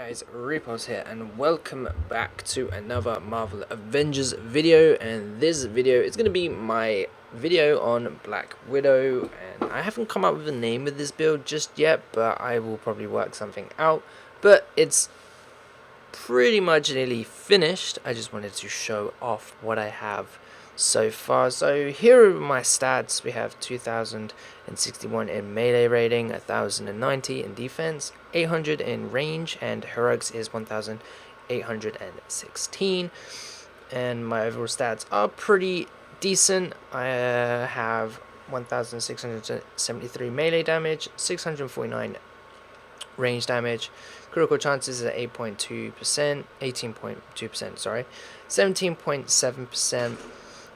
Guys REPULSE here, and welcome back to another Marvel Avengers video. And this video is going to be my video on Black Widow, and I haven't come up with a name of this build just yet, but I will probably work something out. But it's pretty much nearly finished. I just wanted to show off what I have so far. So here are my stats. We have 2061 in melee rating, 1090 in defense, 800 in range, and heroics is 1816. And my overall stats are pretty decent. I have 1673 melee damage, 649 range damage, critical chances at 18.2%, sorry, 17.7%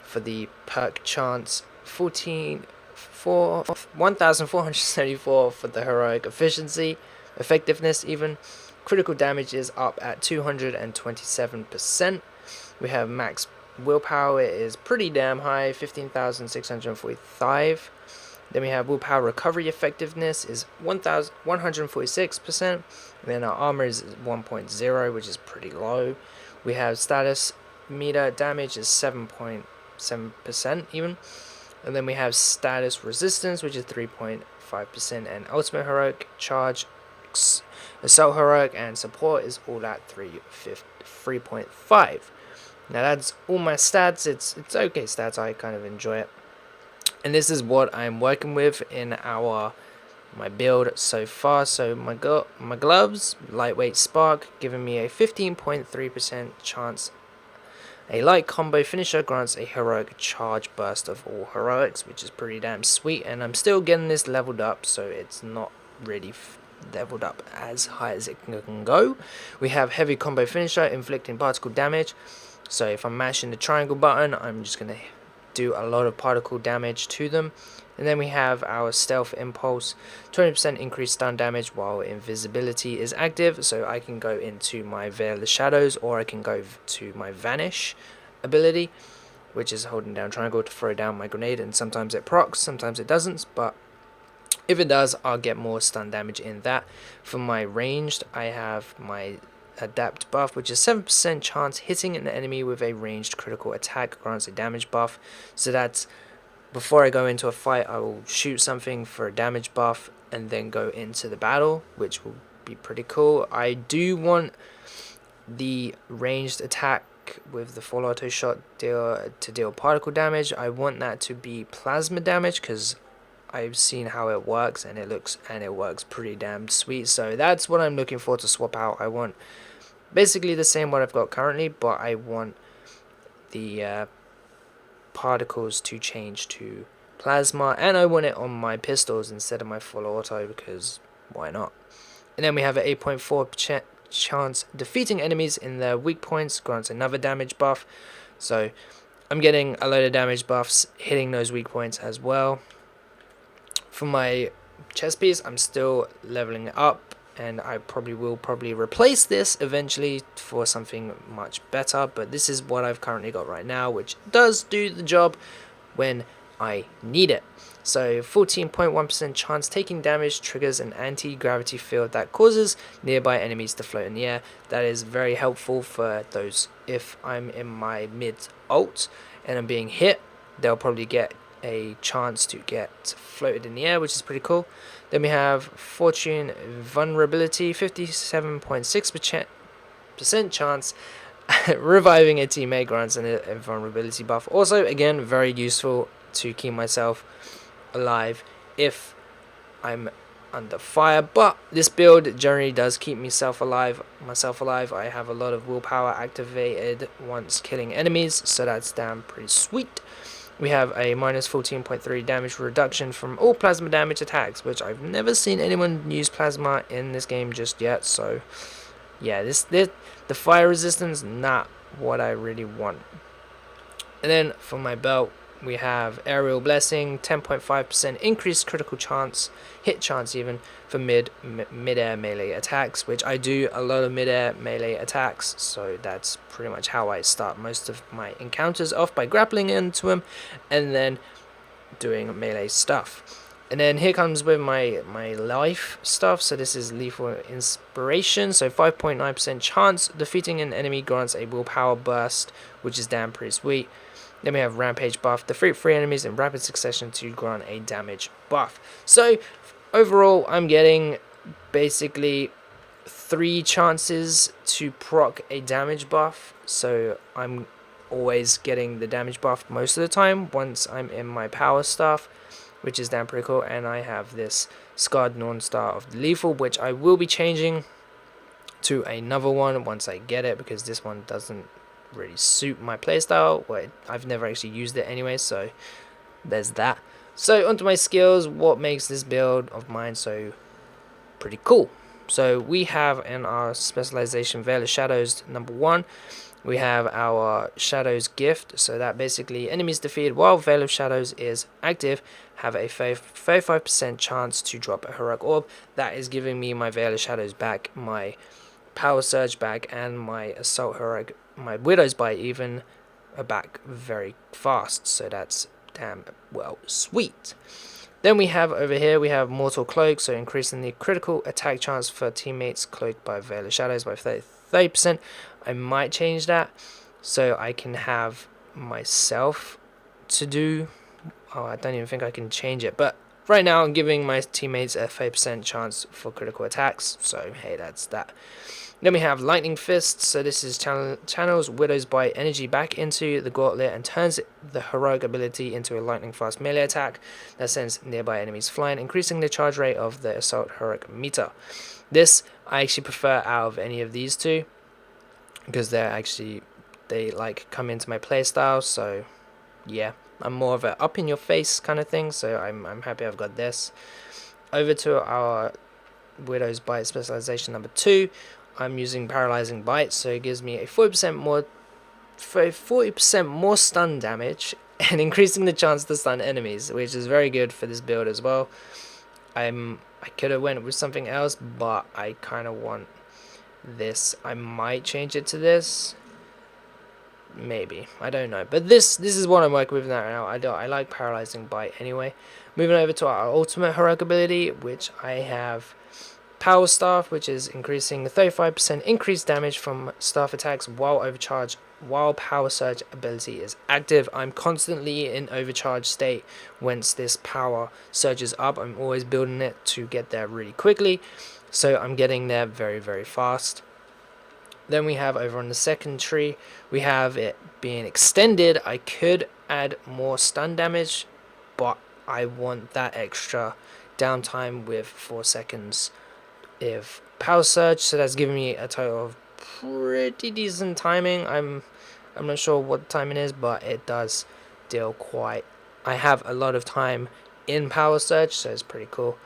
for the perk chance, 1474 for the heroic efficiency, effectiveness even. Critical damage is up at 227%. We have max willpower, it is pretty damn high, 15,645. Then we have willpower recovery effectiveness is 146%. And then our armor is 1.0, which is pretty low. We have status meter damage is 7.7% even. And then we have status resistance, which is 3.5%. And ultimate heroic, charge, assault heroic, and support is all at 3.5. Now that's all my stats. It's okay stats. I kind of enjoy it. And this is what I'm working with in my build so far. So my gloves, lightweight spark, giving me a 15.3% chance. A light combo finisher grants a heroic charge burst of all heroics, which is pretty damn sweet. And I'm still getting this leveled up, so it's not really leveled up as high as it can go. We have heavy combo finisher, inflicting particle damage. So if I'm mashing the triangle button, I'm just gonna do a lot of particle damage to them. And then we have our stealth impulse, 20% increased stun damage while invisibility is active, so I can go into my veil of shadows, or I can go to my vanish ability, which is holding down triangle to throw down my grenade, and sometimes it procs, sometimes it doesn't, but if it does, I'll get more stun damage in that. For my ranged, I have my adapt buff, which is 7% chance hitting an enemy with a ranged critical attack grants a damage buff. So that's before I go into a fight, I will shoot something for a damage buff and then go into the battle, which will be pretty cool. I do want the ranged attack with the full auto shot to deal particle damage. I want that to be plasma damage because I've seen how it works, and it works pretty damn sweet. So that's what I'm looking for to swap out. I want basically the same what I've got currently, but I want the particles to change to plasma, and I want it on my pistols instead of my full auto, because why not? And then we have an 8.4% chance defeating enemies in their weak points, grants another damage buff. So I'm getting a load of damage buffs hitting those weak points as well. For my chest piece, I'm still leveling it up, and I will replace this eventually for something much better, but this is what I've currently got right now, which does do the job when I need it. So 14.1% chance taking damage triggers an anti-gravity field that causes nearby enemies to float in the air. That is very helpful for those if I'm in my mid ult and I'm being hit, they'll probably get a chance to get floated in the air, which is pretty cool. Then we have fortune vulnerability, 57.6% chance reviving a teammate grants a vulnerability buff. Also, again, very useful to keep myself alive if I'm under fire, but this build generally does keep myself alive. I have a lot of willpower activated once killing enemies, so that's damn pretty sweet. We have a minus 14.3 damage reduction from all plasma damage attacks, which I've never seen anyone use plasma in this game just yet. So yeah, the fire resistance, not what I really want. And then for my belt, we have aerial blessing, 10.5% increased critical chance, hit chance even, for mid-air melee attacks, which I do a lot of mid-air melee attacks, so that's pretty much how I start most of my encounters off, by grappling into them and then doing melee stuff. And then here comes with my life stuff. So this is lethal inspiration. So 5.9% chance defeating an enemy grants a willpower burst, which is damn pretty sweet. Then we have rampage buff. Defeat 3 enemies in rapid succession to grant a damage buff. So overall, I'm getting basically 3 chances to proc a damage buff. So I'm always getting the damage buff most of the time once I'm in my power stuff, which is damn pretty cool. And I have this Scarred Non-Star of Lethal, which I will be changing to another one once I get it, because this one doesn't really suit my playstyle. Well, I've never actually used it anyway, so there's that. So onto my skills. What makes this build of mine so pretty cool? So we have in our specialization Veil of Shadows number 1, we have our Shadows gift. So that basically enemies defeated while Veil of Shadows is active have a 35% chance to drop a heroic orb. That is giving me my Veil of Shadows back, my Power Surge back, and my Assault Heroic, my Widow's Bite even, are back very fast. So that's damn well sweet. Then we have over here, we have Mortal Cloak, so increasing the critical attack chance for teammates cloaked by Veil of Shadows by 30%. I might change that so I can have myself to do. Oh, I don't even think I can change it, but right now I'm giving my teammates a 5% chance for critical attacks, so hey, that's that. Then we have Lightning Fist, so this is channels Widow's Bite energy back into the gauntlet and turns the heroic ability into a lightning fast melee attack that sends nearby enemies flying, increasing the charge rate of the assault heroic meter. This I actually prefer out of any of these two, because they like come into my playstyle. So yeah, I'm more of a up in your face kind of thing, so I'm happy I've got this. Over to our Widow's Bite specialization number 2, I'm using Paralyzing Bite, so it gives me a 40% more stun damage and increasing the chance to stun enemies, which is very good for this build as well. I could have went with something else, but I kind of want this. I might change it to this, maybe, I don't know, but this is what I'm working with now. I like Paralyzing Bite anyway. Moving over to our ultimate heroic ability, which I have Power Staff, which is increasing 35% increased damage from staff attacks while overcharged while Power Surge ability is active. I'm constantly in overcharge state once this power surges up. I'm always building it to get there really quickly, so I'm getting there very, very fast. Then we have over on the second tree, we have it being extended. I could add more stun damage, but I want that extra downtime with 4 seconds of Power Surge, so that's giving me a total of pretty decent timing. I'm not sure what the timing is, but it does deal quite. I have a lot of time in Power Surge, so it's pretty cool.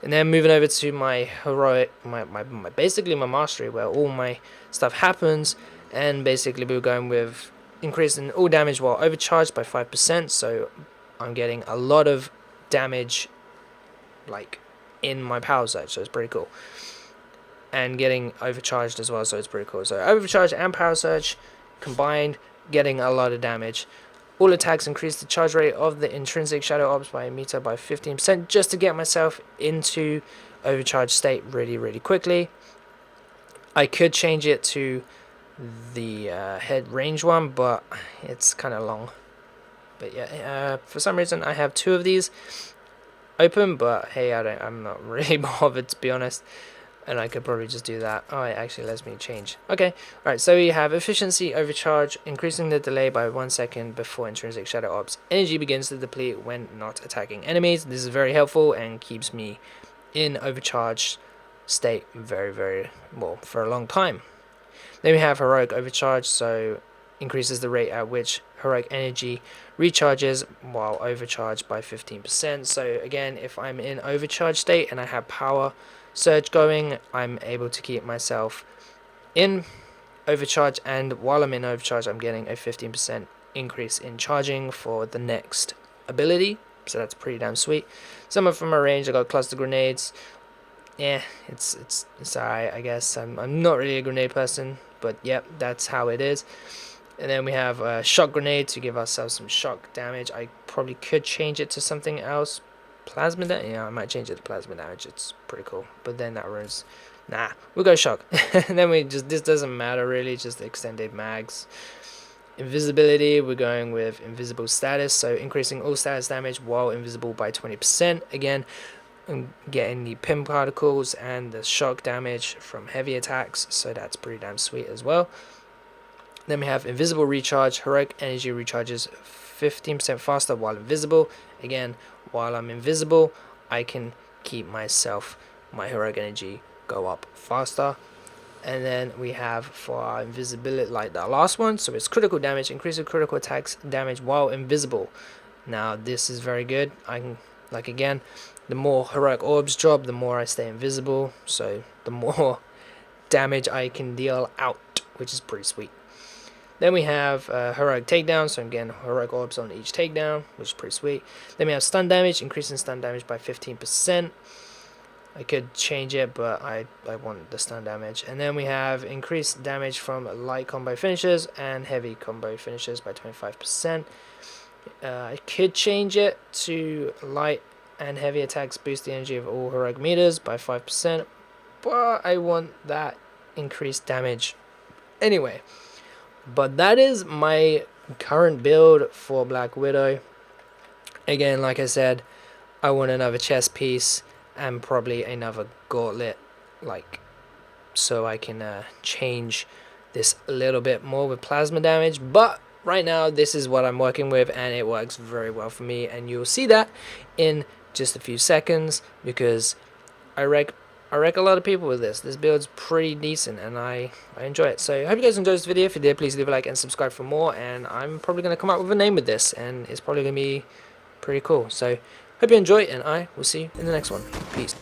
And then moving over to my heroic, basically my mastery, where all my stuff happens, and basically we're going with increasing all damage while overcharged by 5%. So I'm getting a lot of damage, like in my Power Surge, so it's pretty cool. And getting overcharged as well, so it's pretty cool. So overcharge and Power Surge combined, getting a lot of damage. All attacks increase the charge rate of the intrinsic shadow orbs by a meter by 15%, just to get myself into overcharge state really, really quickly. I could change it to the head range one, but it's kind of long. But yeah, for some reason I have 2 of these open, but hey, I'm not really bothered, to be honest, and I could probably just do that. Oh, it actually lets me change. Okay, alright, so we have efficiency overcharge, increasing the delay by 1 second before intrinsic shadow orbs energy begins to deplete when not attacking enemies. This is very helpful and keeps me in overcharged state very, very well for a long time. Then we have heroic overcharge, so increases the rate at which heroic energy recharges while overcharged by 15%. So again, if I'm in overcharge state and I have Power Surge going, I'm able to keep myself in overcharge, and while I'm in overcharge I'm getting a 15% increase in charging for the next ability, so that's pretty damn sweet. Some of them are range. I got cluster grenades. Yeah, it's alright, I guess. I'm not really a grenade person, but yep, that's how it is. And then we have a shock grenade to give ourselves some shock damage. I probably could change it to something else, plasma damage. Yeah, I might change it to plasma damage. It's pretty cool. But then that ruins. Nah, we'll go shock. And then this doesn't matter really, just extended mags. Invisibility, we're going with invisible status, so increasing all status damage while invisible by 20%. Again, I'm getting the pin particles and the shock damage from heavy attacks, so that's pretty damn sweet as well. Then we have invisible recharge. Heroic energy recharges 15% faster while invisible. Again, while I'm invisible, I can keep my heroic energy go up faster. And then we have for our invisibility, like the last one, so it's critical damage, increases critical attacks damage while invisible. Now this is very good. I can, like, again, the more heroic orbs drop, the more I stay invisible, so the more damage I can deal out, which is pretty sweet. Then we have heroic takedown, so again, heroic orbs on each takedown, which is pretty sweet. Then we have stun damage, increasing stun damage by 15%. I could change it, but I want the stun damage. And then we have increased damage from light combo finishes and heavy combo finishes by 25%. I could change it to light and heavy attacks boost the energy of all heroic meters by 5%, but I want that increased damage anyway. But that is my current build for Black Widow. Again, like I said, I want another chest piece and probably another gauntlet, like, so I can change this a little bit more with plasma damage. But right now this is what I'm working with, and it works very well for me, and you'll see that in just a few seconds, because I wreck a lot of people with this. This build's pretty decent, and I enjoy it. So I hope you guys enjoyed this video. If you did, please leave a like and subscribe for more, and I'm probably going to come up with a name with this, and it's probably going to be pretty cool. So hope you enjoy, and I will see you in the next one. Peace.